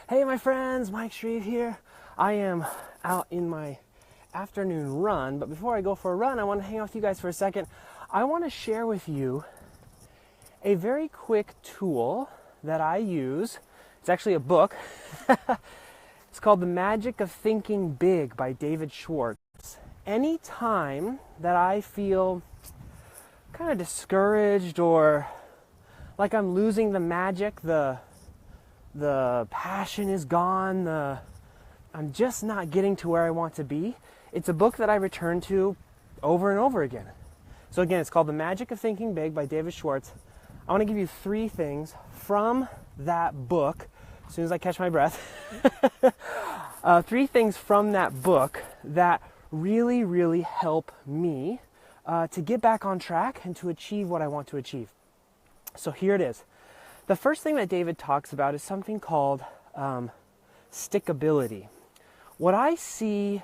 Hey my friends, Mike Shreve here. I am out in my afternoon run, but before I go for a run, I want to hang out with you guys for a second. I want to share with you a very quick tool that I use. It's actually a book. It's called The Magic of Thinking Big by David Schwartz. Anytime that I feel kind of discouraged or like I'm losing the magic, the passion is gone, I'm just not getting to where I want to be, it's a book that I return to over and over again. So again, it's called The Magic of Thinking Big by David Schwartz. I want to give you 3 things from that book, as soon as I catch my breath. 3 things from that book that really, really help me to get back on track and to achieve what I want to achieve. So here it is. The first thing that David talks about is something called stickability. What I see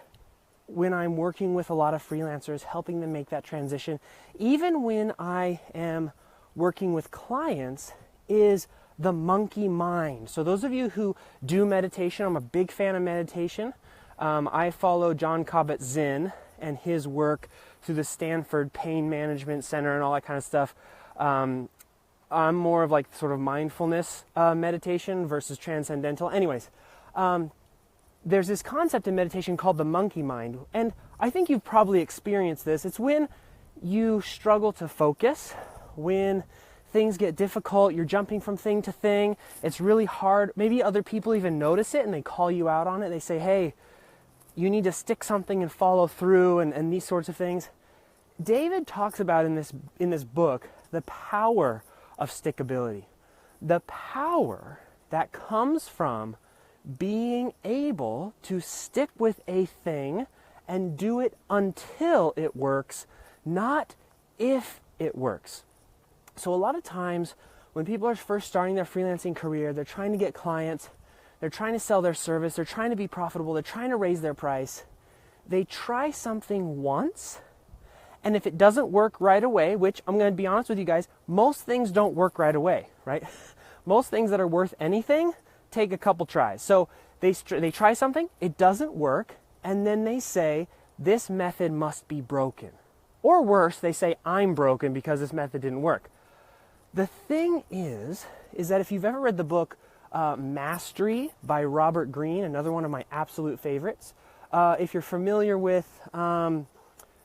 when I'm working with a lot of freelancers, helping them make that transition, even when I am working with clients, is the monkey mind. So those of you who do meditation, I'm a big fan of meditation. I follow John Kabat-Zinn and his work through the Stanford Pain Management Center and all that kind of stuff. I'm more of like sort of mindfulness meditation versus transcendental. Anyways, there's this concept in meditation called the monkey mind. And I think you've probably experienced this. It's when you struggle to focus, when things get difficult, you're jumping from thing to thing. It's really hard. Maybe other people even notice it and they call you out on it. They say, hey, you need to stick something and follow through and these sorts of things. David talks about in this book the power of stickability. The power that comes from being able to stick with a thing and do it until it works, not if it works. So a lot of times when people are first starting their freelancing career, they're trying to get clients, they're trying to sell their service, they're trying to be profitable, they're trying to raise their price. They try something once, and if it doesn't work right away, which I'm going to be honest with you guys, most things don't work right away, right? Most things that are worth anything take a couple tries. So they try something, it doesn't work, and then they say, this method must be broken. Or worse, they say, I'm broken because this method didn't work. The thing is that if you've ever read the book Mastery by Robert Greene, another one of my absolute favorites, if you're familiar with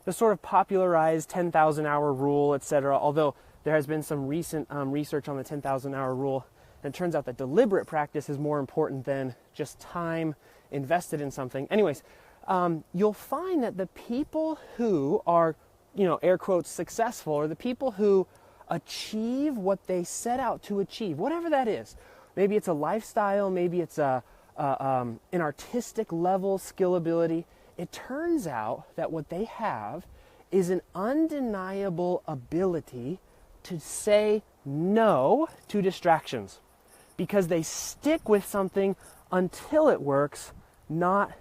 the sort of popularized 10,000 hour rule, etc., although there has been some recent research on the 10,000 hour rule, and it turns out that deliberate practice is more important than just time invested in something. Anyways, you'll find that the people who are, air quotes, successful, or the people who achieve what they set out to achieve, whatever that is. Maybe it's a lifestyle, maybe it's an artistic level skill ability. It turns out that what they have is an undeniable ability to say no to distractions because they stick with something until it works, not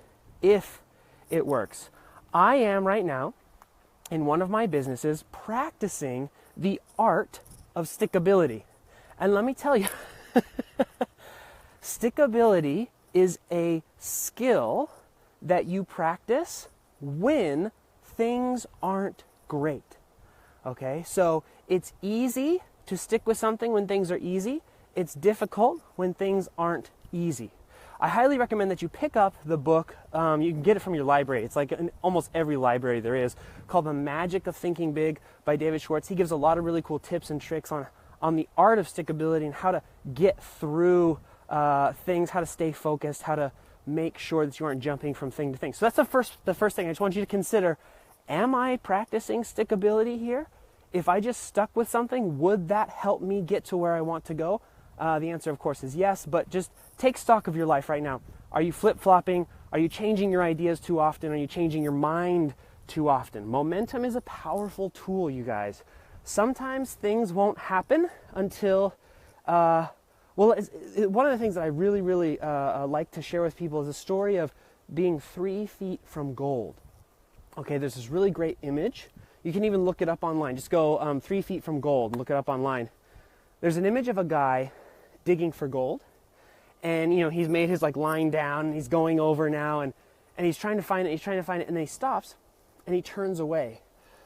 if it works. I am right now in one of my businesses practicing the art of stickability. And let me tell you, stickability is a skill that you practice when things aren't great. Okay, so it's easy to stick with something when things are easy. It's difficult when things aren't easy. I highly recommend that you pick up the book. You can get it from your library. It's like in almost every library there is, called The Magic of Thinking Big by David Schwartz. He gives a lot of really cool tips and tricks on the art of stickability and how to get through things, how to stay focused, how to make sure that you aren't jumping from thing to thing. So that's the first thing I just want you to consider. Am I practicing stickability here? If I just stuck with something, would that help me get to where I want to go? The answer, of course, is yes, but just take stock of your life right now. Are you flip-flopping? Are you changing your ideas too often? Are you changing your mind too often? Momentum is a powerful tool, you guys. Sometimes things won't happen until, one of the things that I really, really like to share with people is a story of being 3 feet from gold. Okay, there's this really great image. You can even look it up online. Just go 3 feet from gold and look it up online. There's an image of a guy digging for gold, and he's made his like line down, and he's going over now, and he's trying to find it, and then he stops, and he turns away.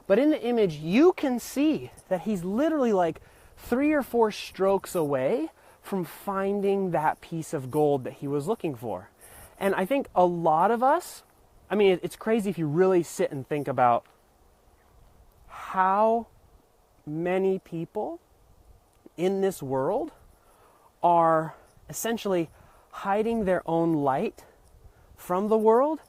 But in the image, you can see that he's literally like 3 or 4 strokes away from finding that piece of gold that he was looking for. And I think a lot of us, I mean, it's crazy if you really sit and think about how many people in this world are essentially hiding their own light from the world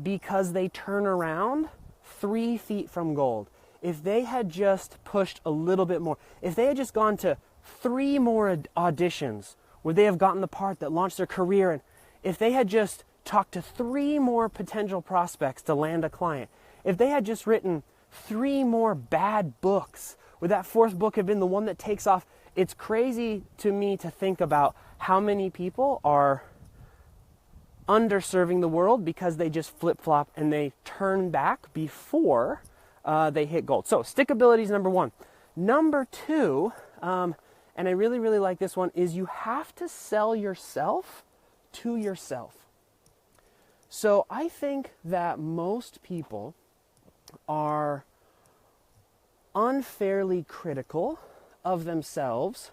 because they turn around 3 feet from gold. If they had just pushed a little bit more, if they had just gone to 3 more auditions where they have gotten the part that launched their career, and if they had just talked to 3 more potential prospects to land a client, if they had just written 3 more bad books, would that 4th book have been the one that takes off? It's crazy to me to think about how many people are underserving the world because they just flip-flop and they turn back before they hit gold. So stickability is number 1. Number 2, and I really, really like this one, is you have to sell yourself to yourself. So I think that most people are unfairly critical of themselves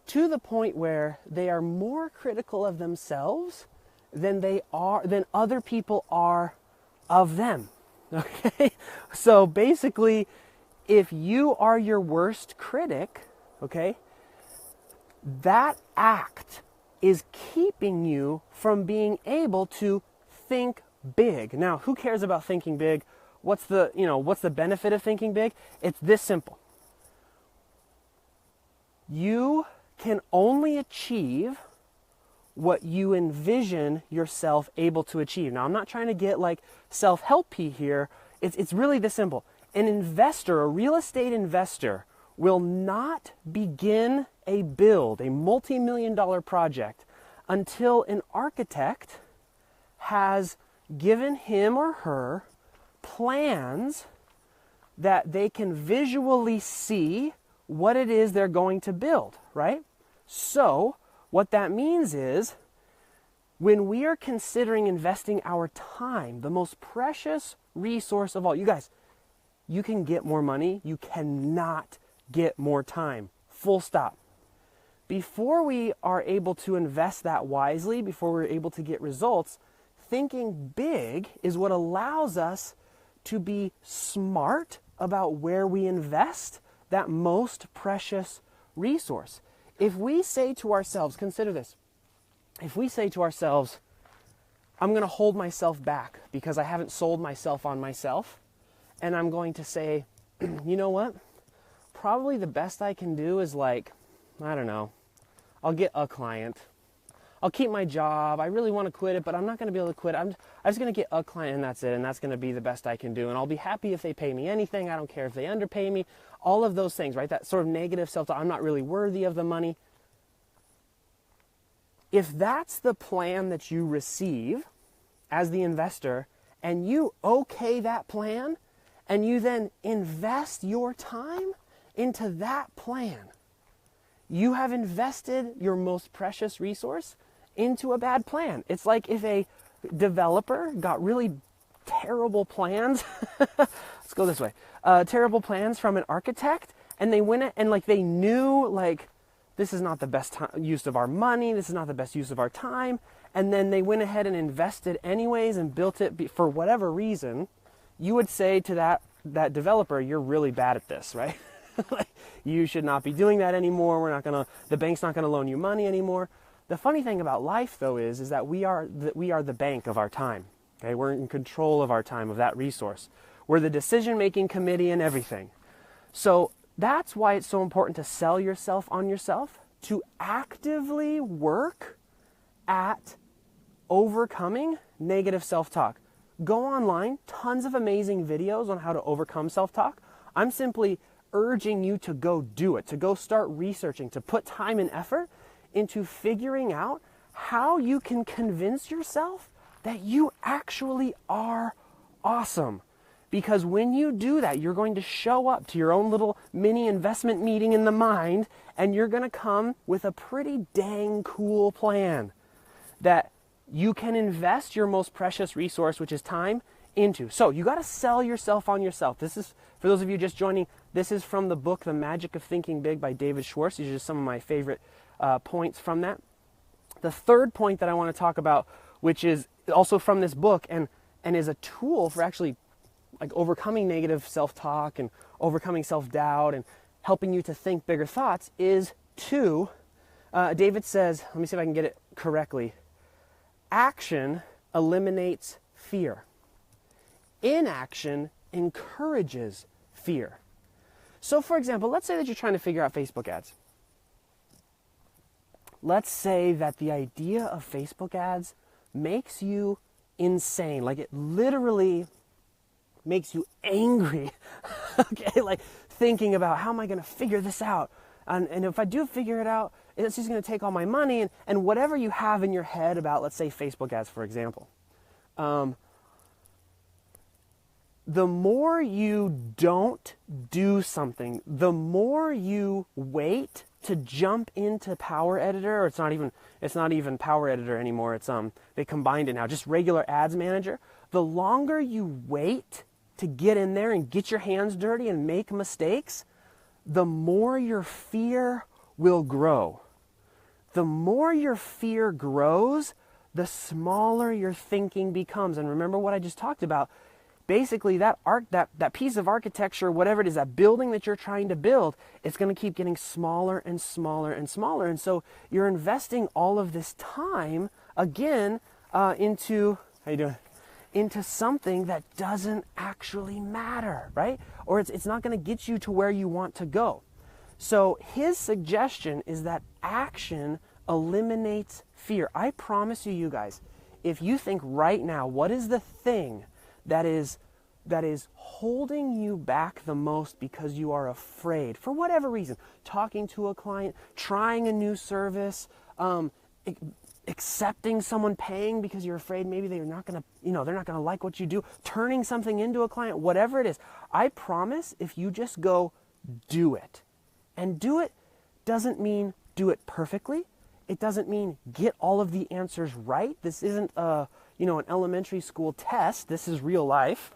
to the point where they are more critical of themselves than other people are of them. Okay? So basically, if you are your worst critic, okay, that act is keeping you from being able to think big. Now, who cares about thinking big? What's the benefit of thinking big? It's this simple. You can only achieve what you envision yourself able to achieve. Now, I'm not trying to get like self-helpy here. It's really this simple. An investor, a real estate investor, will not begin a build, a multi-million-dollar project, until an architect has given him or her plans that they can visually see what it is they're going to build, right? So what that means is when we are considering investing our time, the most precious resource of all, you guys, you can get more money, you cannot get more time, full stop. Before we are able to invest that wisely, before we're able to get results, thinking big is what allows us to be smart about where we invest that most precious resource. If we say to ourselves, consider this, if we say to ourselves, I'm going to hold myself back because I haven't sold myself on myself, and I'm going to say, you know what, probably the best I can do is like, I don't know, I'll get a client. I'll keep my job. I really want to quit it, but I'm not going to be able to quit. I'm just going to get a client and that's it. And that's going to be the best I can do. And I'll be happy if they pay me anything. I don't care if they underpay me. All of those things, right? That sort of negative self-talk. I'm not really worthy of the money. If that's the plan that you receive as the investor and you okay that plan and you then invest your time into that plan, you have invested your most precious resource into a bad plan. It's like if a developer got really terrible plans, let's go this way, terrible plans from an architect, and they went and like they knew like this is not the best use of our money, this is not the best use of our time, and then they went ahead and invested anyways and built it for whatever reason, you would say to that developer, you're really bad at this, right? Like, you should not be doing that anymore. The bank's not gonna loan you money anymore. The funny thing about life, though, is that we are the bank of our time. Okay, we're in control of our time, of that resource. We're the decision-making committee and everything. So that's why it's so important to sell yourself on yourself, to actively work at overcoming negative self-talk. Go online, tons of amazing videos on how to overcome self-talk. I'm simply urging you to go do it, to go start researching, to put time and effort into figuring out how you can convince yourself that you actually are awesome. Because when you do that, you're going to show up to your own little mini investment meeting in the mind, and you're going to come with a pretty dang cool plan that you can invest your most precious resource, which is time, into. So you got to sell yourself on yourself. This is, for those of you just joining, this is from the book, The Magic of Thinking Big by David Schwartz. These are just some of my favorite points from that. The third point that I want to talk about, which is also from this book and is a tool for actually like overcoming negative self-talk and overcoming self-doubt and helping you to think bigger thoughts, is David says, let me see if I can get it correctly. Action eliminates fear. Inaction encourages fear. So for example, let's say that you're trying to figure out Facebook ads. Let's say that the idea of Facebook ads makes you insane. Like it literally makes you angry. Okay, like thinking about how am I going to figure this out? And if I do figure it out, it's just going to take all my money and whatever you have in your head about, let's say, Facebook ads, for example. The more you don't do something, the more you wait to jump into Power Editor, or it's not even Power Editor anymore. It's they combined it now, just regular Ads Manager. The longer you wait to get in there and get your hands dirty and make mistakes, the more your fear will grow. The more your fear grows, the smaller your thinking becomes. And remember what I just talked about. Basically, that piece of architecture, whatever it is, that building that you're trying to build, it's going to keep getting smaller and smaller and smaller. And so you're investing all of this time, again, into something that doesn't actually matter, right? Or it's not going to get you to where you want to go. So his suggestion is that action eliminates fear. I promise you guys, if you think right now, what is the thing that is holding you back the most because you are afraid, for whatever reason, talking to a client, trying a new service, accepting someone paying because you're afraid maybe they're not going to like what you do, turning something into a client, whatever it is. I promise if you just go do it. And do it doesn't mean do it perfectly. It doesn't mean get all of the answers right. This isn't an elementary school test. This is real life.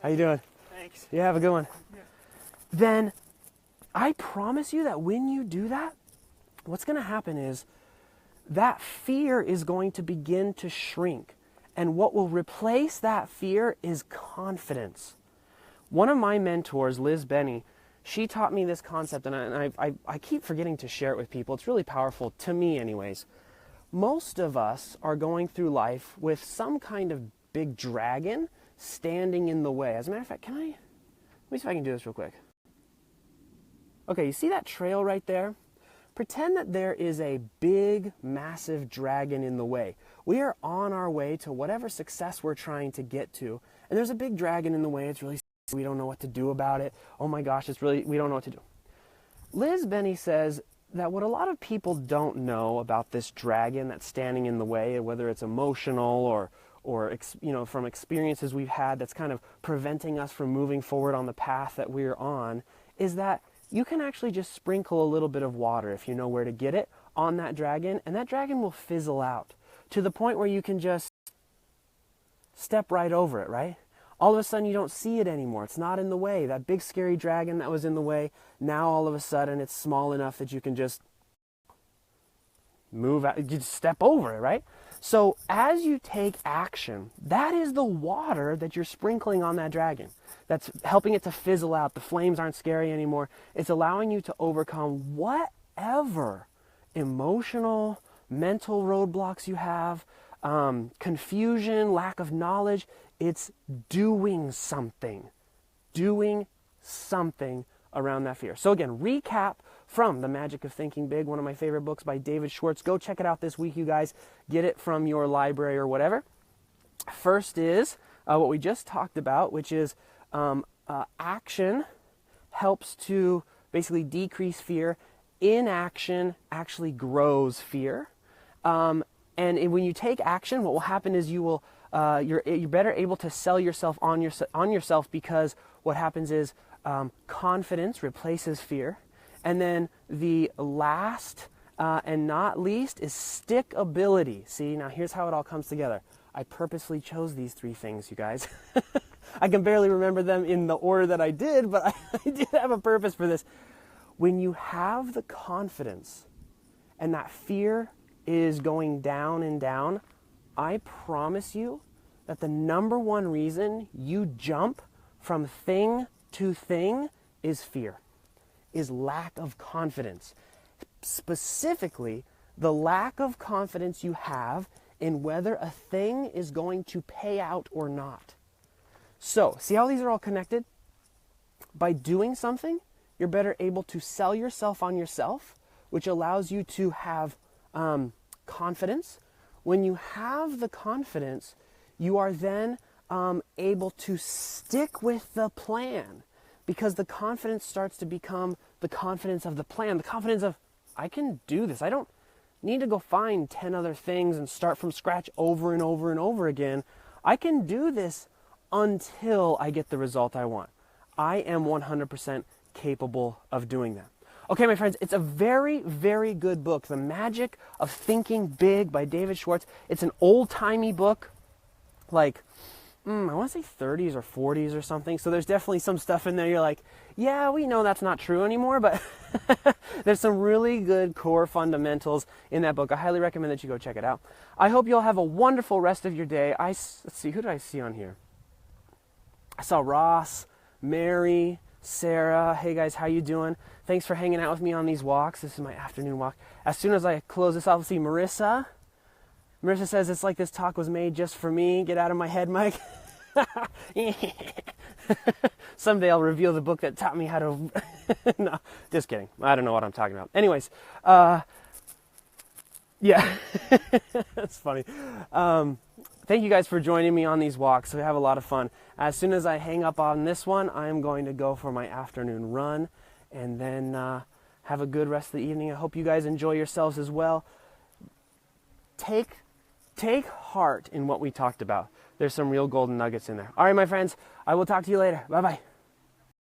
How you doing? Thanks. You have a good one. Yeah. Then I promise you that when you do that, what's going to happen is that fear is going to begin to shrink. And what will replace that fear is confidence. One of my mentors, Liz Benny, she taught me this concept, and I keep forgetting to share it with people. It's really powerful, to me anyways. Most of us are going through life with some kind of big dragon standing in the way. As a matter of fact, let me see if I can do this real quick. Okay, you see that trail right there? Pretend that there is a big, massive dragon in the way. We are on our way to whatever success we're trying to get to, and there's a big dragon in the way. It's really we don't know what to do about it. Oh my gosh, we don't know what to do. Liz Benny says that what a lot of people don't know about this dragon that's standing in the way, whether it's emotional or from experiences we've had that's kind of preventing us from moving forward on the path that we're on, is that you can actually just sprinkle a little bit of water, if you know where to get it, on that dragon, and that dragon will fizzle out to the point where you can just step right over it, right? All of a sudden you don't see it anymore. It's not in the way. That big scary dragon that was in the way, now all of a sudden it's small enough that you can just move out, you just step over it, right? So as you take action, that is the water that you're sprinkling on that dragon. That's helping it to fizzle out. The flames aren't scary anymore. It's allowing you to overcome whatever emotional, mental roadblocks you have, confusion, lack of knowledge. It's doing something around that fear. So again, recap from The Magic of Thinking Big, one of my favorite books by David Schwartz. Go check it out this week, you guys. Get it from your library or whatever. First is what we just talked about, which is action helps to basically decrease fear. Inaction actually grows fear. And when you take action, what will happen is you will you're better able to sell yourself on yourself, because what happens is confidence replaces fear. And then the last and not least is stickability. See, now here's how it all comes together. I purposely chose these three things, you guys. I can barely remember them in the order that I did, but I did have a purpose for this. When you have the confidence and that fear is going down and down, I promise you that the number one reason you jump from thing to thing is fear, is lack of confidence. Specifically, the lack of confidence you have in whether a thing is going to pay out or not. So, see how these are all connected? By doing something, you're better able to sell yourself on yourself, which allows you to have confidence. When you have the confidence, you are then able to stick with the plan, because the confidence starts to become the confidence of the plan, the confidence of, I can do this. I don't need to go find 10 other things and start from scratch over and over and over again. I can do this until I get the result I want. I am 100% capable of doing that. Okay, my friends, it's a very, very good book, The Magic of Thinking Big by David Schwartz. It's an old-timey book, like, I want to say 30s or 40s or something. So there's definitely some stuff in there you're like, yeah, we know that's not true anymore, but there's some really good core fundamentals in that book. I highly recommend that you go check it out. I hope you'll have a wonderful rest of your day. Let's see, who did I see on here? I saw Ross, Mary, Sarah. Hey guys, how you doing? Thanks for hanging out with me on these walks. This is my afternoon walk. As soon as I close this off, I'll see Marissa. Marissa says, it's like this talk was made just for me. Get out of my head, Mike. Someday I'll reveal the book that taught me how to... No, just kidding. I don't know what I'm talking about. Anyways, yeah, that's funny. Thank you guys for joining me on these walks. We have a lot of fun. As soon as I hang up on this one, I'm going to go for my afternoon run and then have a good rest of the evening. I hope you guys enjoy yourselves as well. Take heart in what we talked about. There's some real golden nuggets in there. All right, my friends, I will talk to you later. Bye-bye.